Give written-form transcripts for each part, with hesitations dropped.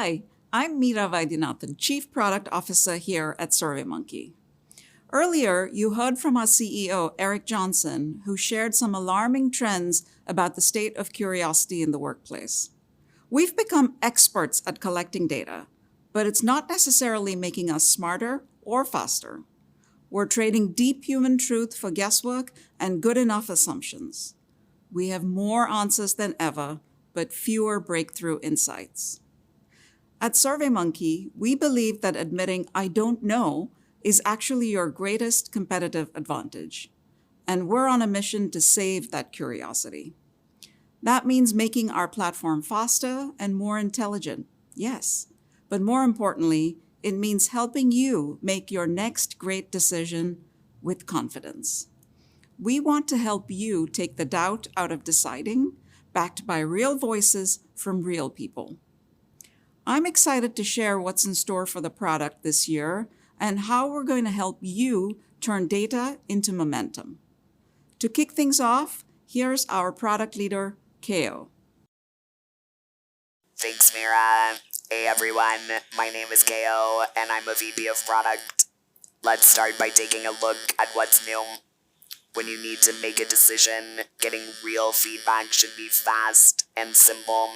Hi, I'm Meera Vaidyanathan, Chief Product Officer here at SurveyMonkey. Earlier, you heard from our CEO, Eric Johnson, who shared some alarming trends about the state of curiosity in the workplace. We've become experts at collecting data, but it's not necessarily making us smarter or faster. We're trading deep human truth for guesswork and good enough assumptions. We have more answers than ever, but fewer breakthrough insights. At SurveyMonkey, we believe that admitting "I don't know" is actually your greatest competitive advantage. And we're on a mission to save that curiosity. That means making our platform faster and more intelligent, yes. But more importantly, it means helping you make your next great decision with confidence. We want to help you take the doubt out of deciding, backed by real voices from real people. I'm excited to share what's in store for the product this year and how we're going to help you turn data into momentum. To kick things off, here's our product leader, Keo. Thanks, Meera. Hey everyone, my name is Keo and I'm a VP of Product. Let's start by taking a look at what's new. When you need to make a decision, getting real feedback should be fast and simple.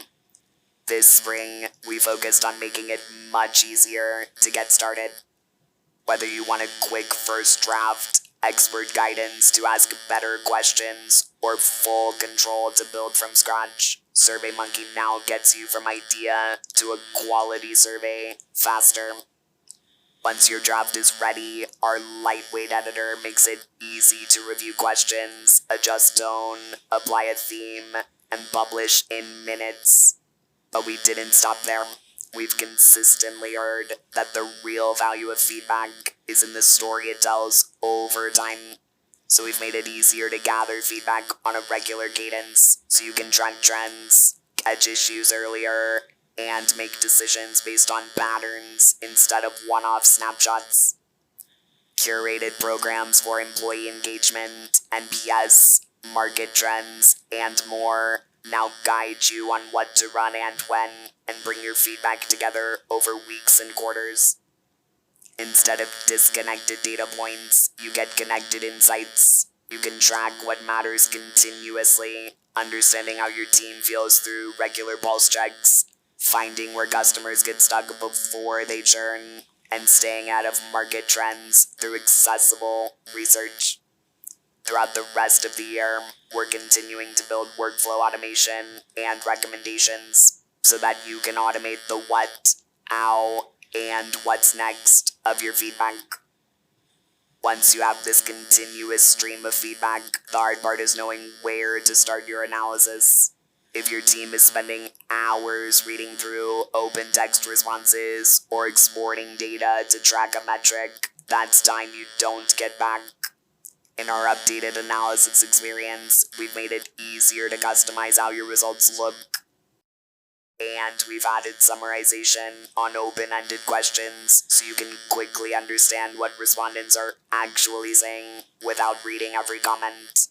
This spring, we focused on making it much easier to get started. Whether you want a quick first draft, expert guidance to ask better questions, or full control to build from scratch, SurveyMonkey now gets you from idea to a quality survey faster. Once your draft is ready, our lightweight editor makes it easy to review questions, adjust tone, apply a theme, and publish in minutes. But we didn't stop there. We've consistently heard that the real value of feedback is in the story it tells over time. So we've made it easier to gather feedback on a regular cadence so you can track trends, catch issues earlier, and make decisions based on patterns instead of one-off snapshots. Curated programs for employee engagement, NPS, market trends, and more now guide you on what to run and when, and bring your feedback together over weeks and quarters. Instead of disconnected data points, you get connected insights. You can track what matters continuously, understanding how your team feels through regular pulse checks, finding where customers get stuck before they churn, and staying out of market trends through accessible research. Throughout the rest of the year, we're continuing to build workflow automation and recommendations so that you can automate the what, how, and what's next of your feedback. Once you have this continuous stream of feedback, the hard part is knowing where to start your analysis. If your team is spending hours reading through open text responses or exporting data to track a metric, that's time you don't get back. In our updated analysis experience, we've made it easier to customize how your results look. And we've added summarization on open-ended questions so you can quickly understand what respondents are actually saying without reading every comment.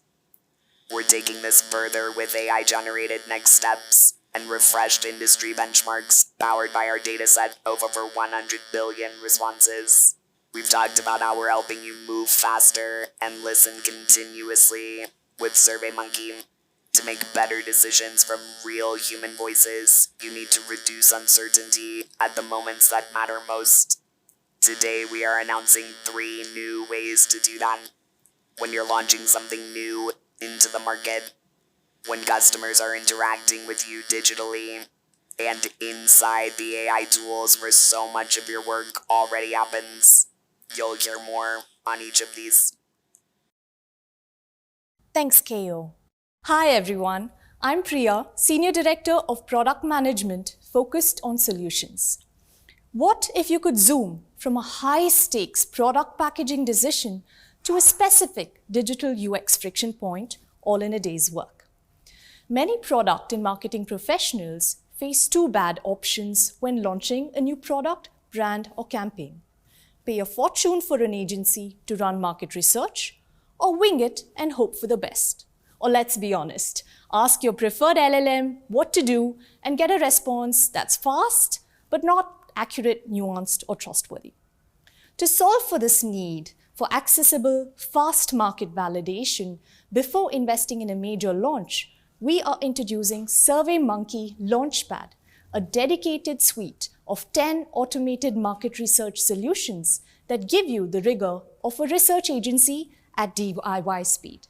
We're taking this further with AI-generated next steps and refreshed industry benchmarks powered by our dataset of over 100 billion responses. We've talked about how we're helping you move faster and listen continuously with SurveyMonkey. To make better decisions from real human voices, you need to reduce uncertainty at the moments that matter most. Today, we are announcing 3 new ways to do that. When you're launching something new into the market, when customers are interacting with you digitally, and inside the AI tools where so much of your work already happens. You'll hear more on each of these. Thanks, Keo. Hi everyone, I'm Priya, Senior Director of Product Management focused on solutions. What if you could zoom from a high-stakes product packaging decision to a specific digital UX friction point all in a day's work? Many product and marketing professionals face 2 bad options when launching a new product, brand, or campaign. Pay a fortune for an agency to run market research, or wing it and hope for the best. Or let's be honest, ask your preferred LLM what to do and get a response that's fast, but not accurate, nuanced, or trustworthy. To solve for this need for accessible, fast market validation before investing in a major launch, we are introducing SurveyMonkey Launchpad, a dedicated suite of 10 automated market research solutions that give you the rigor of a research agency at DIY speed.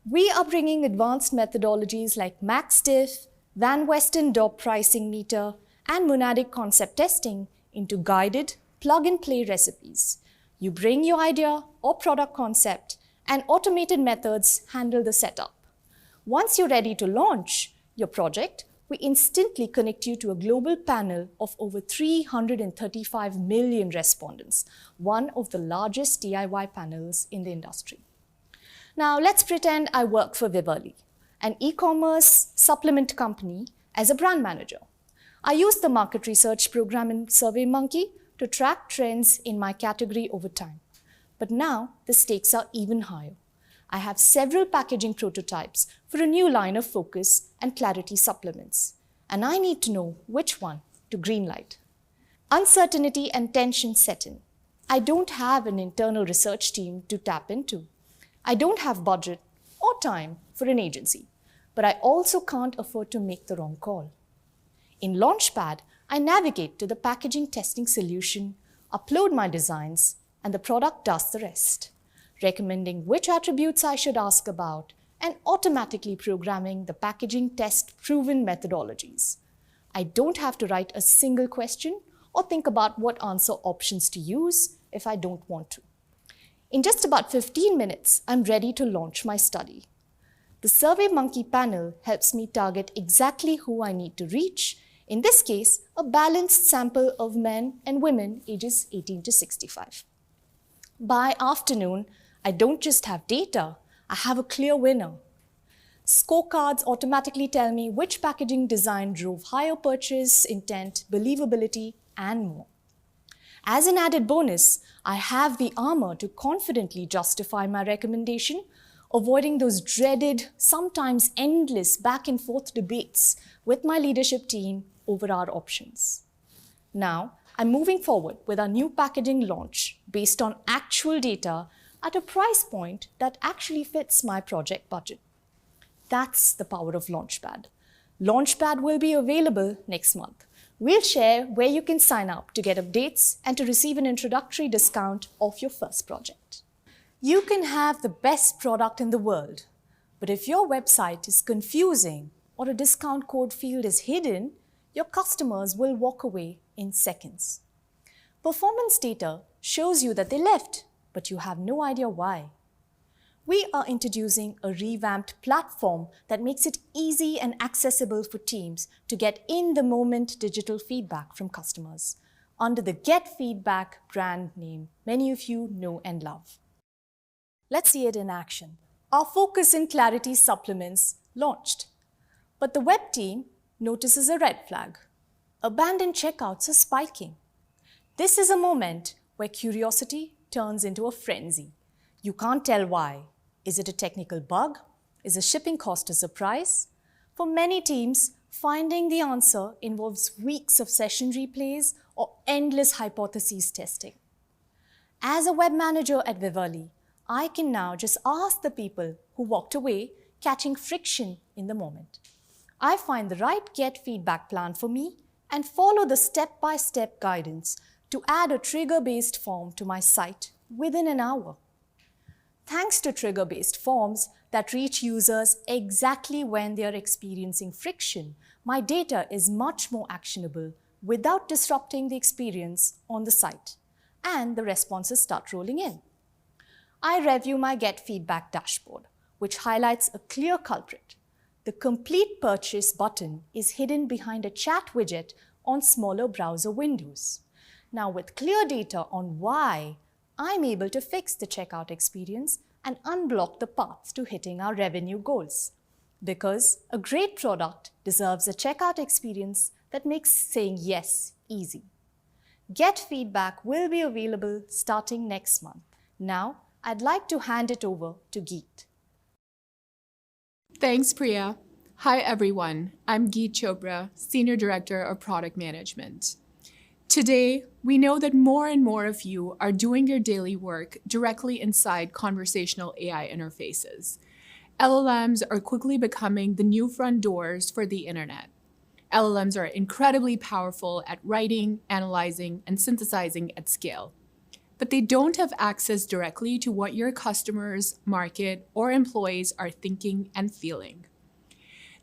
We are bringing advanced methodologies like MaxDiff, Van Weston Dop pricing meter, and monadic concept testing into guided, plug-and-play recipes. You bring your idea or product concept, and automated methods handle the setup. Once you're ready to launch your project, we instantly connect you to a global panel of over 335 million respondents, one of the largest DIY panels in the industry. Now, let's pretend I work for Vivalli, an e-commerce supplement company, as a brand manager. I use the market research program in SurveyMonkey to track trends in my category over time. But now, the stakes are even higher. I have several packaging prototypes for a new line of focus and clarity supplements, and I need to know which one to greenlight. Uncertainty and tension set in. I don't have an internal research team to tap into. I don't have budget or time for an agency, but I also can't afford to make the wrong call. In Launchpad, I navigate to the packaging testing solution, upload my designs, and the product does the rest, recommending which attributes I should ask about, and automatically programming the packaging test proven methodologies. I don't have to write a single question or think about what answer options to use if I don't want to. In just about 15 minutes, I'm ready to launch my study. The SurveyMonkey panel helps me target exactly who I need to reach, in this case, a balanced sample of men and women ages 18 to 65. By afternoon, I don't just have data, I have a clear winner. Scorecards automatically tell me which packaging design drove higher purchase intent, believability, and more. As an added bonus, I have the armor to confidently justify my recommendation, avoiding those dreaded, sometimes endless back and forth debates with my leadership team over our options. Now, I'm moving forward with our new packaging launch based on actual data at a price point that actually fits my project budget. That's the power of Launchpad. Launchpad will be available next month. We'll share where you can sign up to get updates and to receive an introductory discount off your first project. You can have the best product in the world, but if your website is confusing or a discount code field is hidden, your customers will walk away in seconds. Performance data shows you that they left, but you have no idea why. We are introducing a revamped platform that makes it easy and accessible for teams to get in-the-moment digital feedback from customers under the Get Feedback brand name many of you know and love. Let's see it in action. Our focus in clarity supplements launched, but the web team notices a red flag. Abandoned checkouts are spiking. This is a moment where curiosity turns into a frenzy. You can't tell why. Is it a technical bug? Is a shipping cost a surprise? For many teams, finding the answer involves weeks of session replays or endless hypotheses testing. As a web manager at Vivalli, I can now just ask the people who walked away, catching friction in the moment. I find the right Get Feedback plan for me and follow the step-by-step guidance to add a trigger-based form to my site within an hour. Thanks to trigger-based forms that reach users exactly when they are experiencing friction, my data is much more actionable without disrupting the experience on the site, and the responses start rolling in. I review my Get Feedback dashboard, which highlights a clear culprit. The Complete Purchase button is hidden behind a chat widget on smaller browser windows. Now, with clear data on why, I'm able to fix the checkout experience and unblock the path to hitting our revenue goals. Because a great product deserves a checkout experience that makes saying yes easy. Get Feedback will be available starting next month. Now, I'd like to hand it over to Geet. Thanks, Priya. Hi, everyone. I'm Geet Chopra, Senior Director of Product Management. Today, we know that more and more of you are doing your daily work directly inside conversational AI interfaces. LLMs are quickly becoming the new front doors for the internet. LLMs are incredibly powerful at writing, analyzing, and synthesizing at scale. But they don't have access directly to what your customers, market, or employees are thinking and feeling.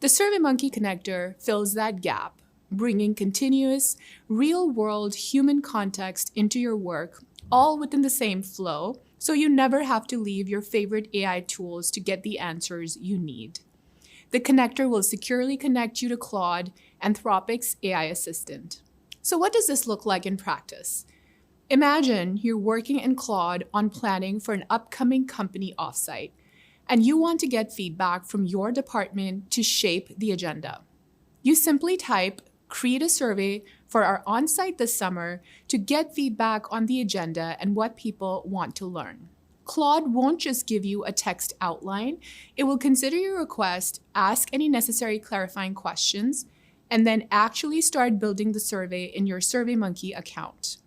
The SurveyMonkey connector fills that gap, bringing continuous, real-world human context into your work, all within the same flow, so you never have to leave your favorite AI tools to get the answers you need. The connector will securely connect you to Claude, Anthropic's AI assistant. So what does this look like in practice? Imagine you're working in Claude on planning for an upcoming company offsite, and you want to get feedback from your department to shape the agenda. You simply type, "Create a survey for our onsite this summer" to get feedback on the agenda and what people want to learn. Claude won't just give you a text outline. It will consider your request, ask any necessary clarifying questions, and then actually start building the survey in your SurveyMonkey account.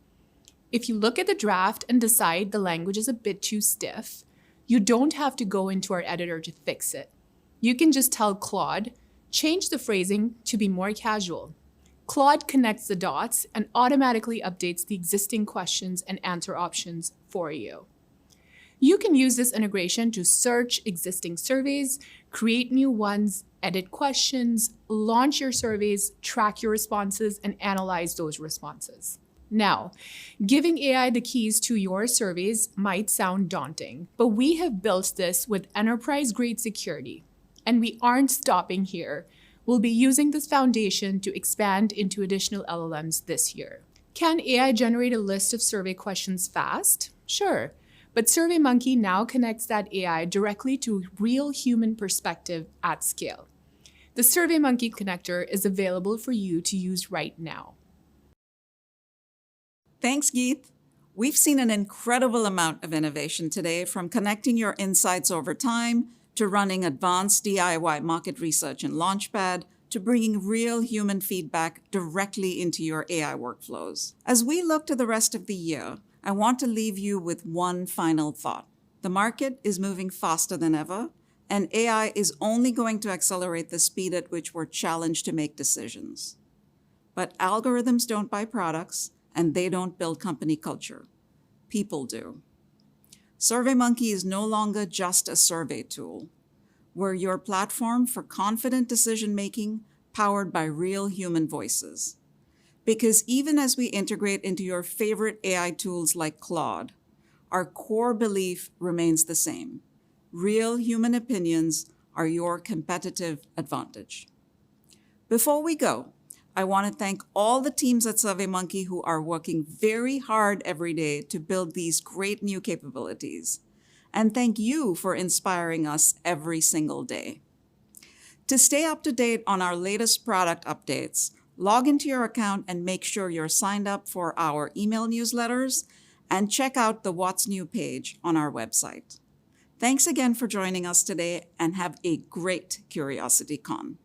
If you look at the draft and decide the language is a bit too stiff, you don't have to go into our editor to fix it. You can just tell Claude, "Change the phrasing to be more casual." Claude connects the dots and automatically updates the existing questions and answer options for you. You can use this integration to search existing surveys, create new ones, edit questions, launch your surveys, track your responses, and analyze those responses. Now, giving AI the keys to your surveys might sound daunting, but we have built this with enterprise-grade security, and we aren't stopping here. We'll be using this foundation to expand into additional LLMs this year. Can AI generate a list of survey questions fast? Sure, but SurveyMonkey now connects that AI directly to real human perspective at scale. The SurveyMonkey connector is available for you to use right now. Thanks, Geet. We've seen an incredible amount of innovation today, from connecting your insights over time to running advanced DIY market research in Launchpad, to bringing real human feedback directly into your AI workflows. As we look to the rest of the year, I want to leave you with one final thought. The market is moving faster than ever, and AI is only going to accelerate the speed at which we're challenged to make decisions. But algorithms don't buy products, and they don't build company culture. People do. SurveyMonkey is no longer just a survey tool. We're your platform for confident decision-making powered by real human voices. Because even as we integrate into your favorite AI tools like Claude, our core belief remains the same. Real human opinions are your competitive advantage. Before we go, I want to thank all the teams at SurveyMonkey who are working very hard every day to build these great new capabilities. And thank you for inspiring us every single day. To stay up to date on our latest product updates, log into your account and make sure you're signed up for our email newsletters, and check out the What's New page on our website. Thanks again for joining us today, and have a great CuriosityCon.